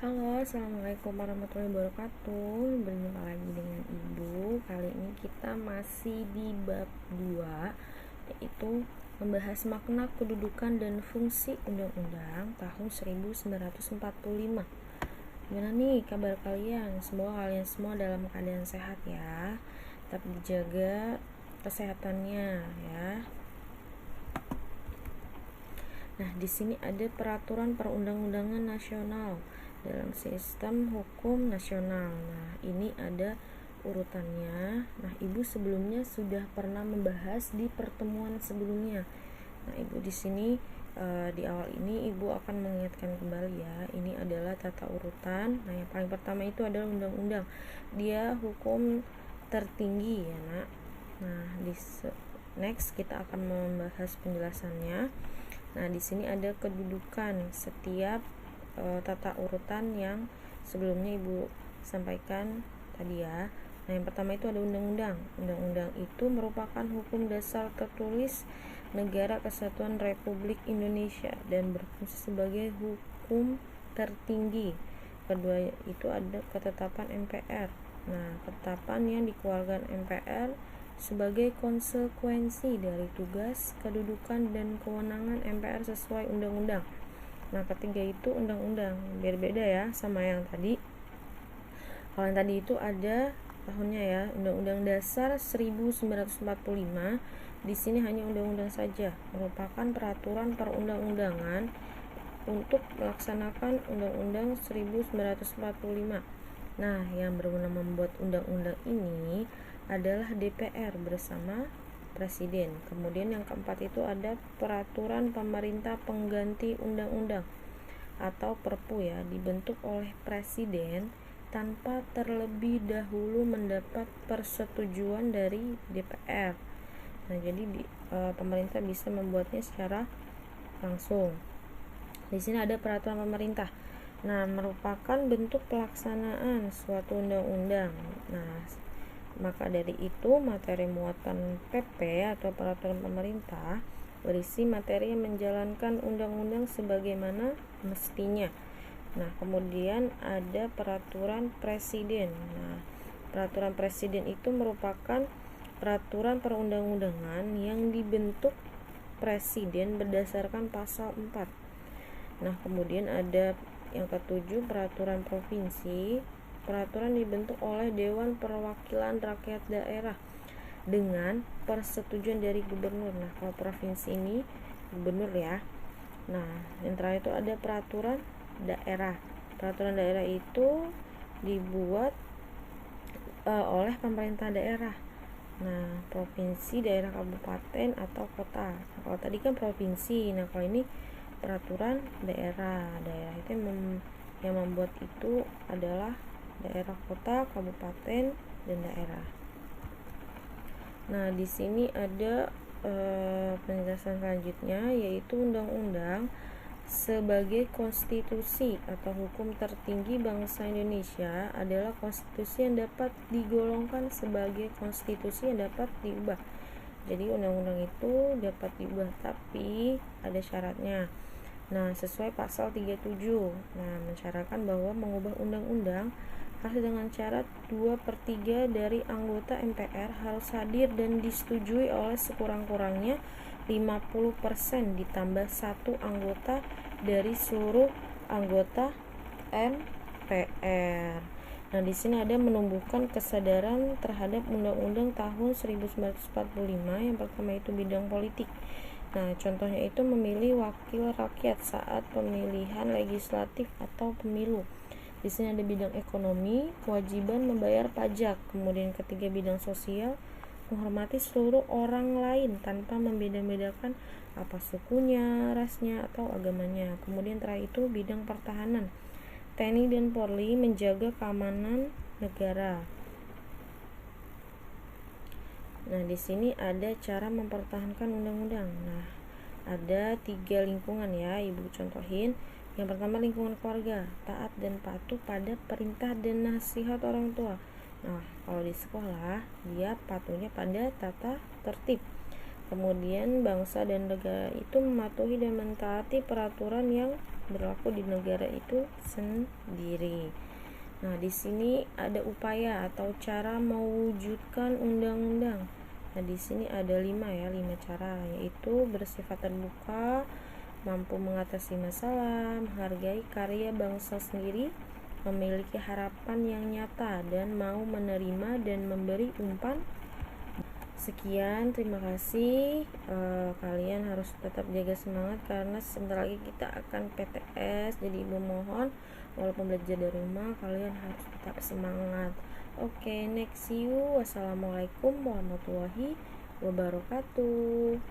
Halo, assalamualaikum warahmatullahi wabarakatuh. Berjumpa lagi dengan Ibu. Kali ini kita masih di bab 2, yaitu membahas makna kedudukan dan fungsi undang-undang tahun 1945. Gimana nih kabar kalian? Semoga kalian semua dalam keadaan sehat ya. Tetap dijaga kesehatannya ya. Nah, di sini ada peraturan perundang-undangan nasional dalam sistem hukum nasional. Nah, ini ada urutannya. Nah, Ibu sebelumnya sudah pernah membahas di pertemuan sebelumnya. Nah, Ibu di sini di awal ini Ibu akan mengingatkan kembali ya. Ini adalah tata urutan. Nah, yang paling pertama itu adalah undang-undang. Dia hukum tertinggi ya, Nak. Nah, next kita akan membahas penjelasannya. Nah, di sini ada kedudukan setiap tata urutan yang sebelumnya Ibu sampaikan tadi ya. Nah, yang pertama itu ada undang-undang. Undang-undang itu merupakan hukum dasar tertulis Negara Kesatuan Republik Indonesia dan berfungsi sebagai hukum tertinggi. Kedua itu ada ketetapan MPR. Nah, ketetapan yang dikeluarkan MPR sebagai konsekuensi dari tugas, kedudukan, dan kewenangan MPR sesuai undang-undang. Nah, ketiga itu undang-undang. Berbeda ya sama yang tadi. Kalau yang tadi itu ada tahunnya ya, Undang-Undang Dasar 1945. Di sini hanya undang-undang saja, merupakan peraturan perundang-undangan untuk melaksanakan Undang-Undang 1945. Nah, yang berwenang membuat undang-undang ini adalah DPR bersama Presiden. Kemudian yang keempat itu ada peraturan pemerintah pengganti undang-undang atau Perpu ya, dibentuk oleh Presiden tanpa terlebih dahulu mendapat persetujuan dari DPR. Nah, jadi pemerintah bisa membuatnya secara langsung. Di sini ada peraturan pemerintah. Nah, merupakan bentuk pelaksanaan suatu undang-undang. Nah, maka dari itu materi muatan PP atau peraturan pemerintah berisi materi yang menjalankan undang-undang sebagaimana mestinya. Nah, kemudian ada peraturan presiden. Nah, peraturan presiden itu merupakan peraturan perundang-undangan yang dibentuk presiden berdasarkan pasal 4. Nah, kemudian ada yang ketujuh peraturan provinsi. Peraturan dibentuk oleh Dewan Perwakilan Rakyat Daerah dengan persetujuan dari gubernur. Nah, kalau provinsi ini gubernur ya. Nah, yang terakhir itu ada peraturan daerah. Peraturan daerah itu dibuat oleh pemerintah daerah. Nah, provinsi, daerah, kabupaten atau kota. Nah, kalau tadi kan provinsi. Nah, kalau ini peraturan daerah. Daerah itu yang membuat itu adalah daerah, kota, kabupaten, dan daerah. Nah, di sini ada penjelasan selanjutnya, yaitu undang-undang sebagai konstitusi atau hukum tertinggi bangsa Indonesia adalah konstitusi yang dapat digolongkan sebagai konstitusi yang dapat diubah. Jadi undang-undang itu dapat diubah, tapi ada syaratnya. Nah, sesuai pasal 37. Nah, mensyaratkan bahwa mengubah undang-undang harus dengan syarat 2/3 dari anggota MPR harus hadir dan disetujui oleh sekurang-kurangnya 50% ditambah 1 anggota dari seluruh anggota MPR. Nah, di sini ada menumbuhkan kesadaran terhadap undang-undang tahun 1945. Yang pertama itu bidang politik. Nah, contohnya itu memilih wakil rakyat saat pemilihan legislatif atau pemilu. Di sini ada bidang ekonomi, kewajiban membayar pajak. Kemudian ketiga bidang sosial, menghormati seluruh orang lain tanpa membeda-bedakan apa sukunya, rasnya, atau agamanya. Kemudian terakhir itu bidang pertahanan. TNI dan Polri menjaga keamanan negara. Nah, di sini ada cara mempertahankan undang-undang. Nah, ada 3 lingkungan ya, Ibu contohin. Yang pertama lingkungan keluarga, taat dan patuh pada perintah dan nasihat orang tua. Nah, kalau di sekolah dia patuhnya pada tata tertib. Kemudian bangsa dan negara itu mematuhi dan mentaati peraturan yang berlaku di negara itu sendiri. Nah, di sini ada upaya atau cara mewujudkan undang-undang. Nah, di sini ada 5 cara, yaitu bersifat terbuka, mampu mengatasi masalah, menghargai karya bangsa sendiri, memiliki harapan yang nyata, dan mau menerima dan memberi umpan. Sekian, terima kasih. Kalian harus tetap jaga semangat karena sebentar lagi kita akan PTS. Jadi ibu mohon, walaupun belajar dari rumah, kalian harus tetap semangat. Oke, next, see you. Wassalamualaikum warahmatullahi wabarakatuh.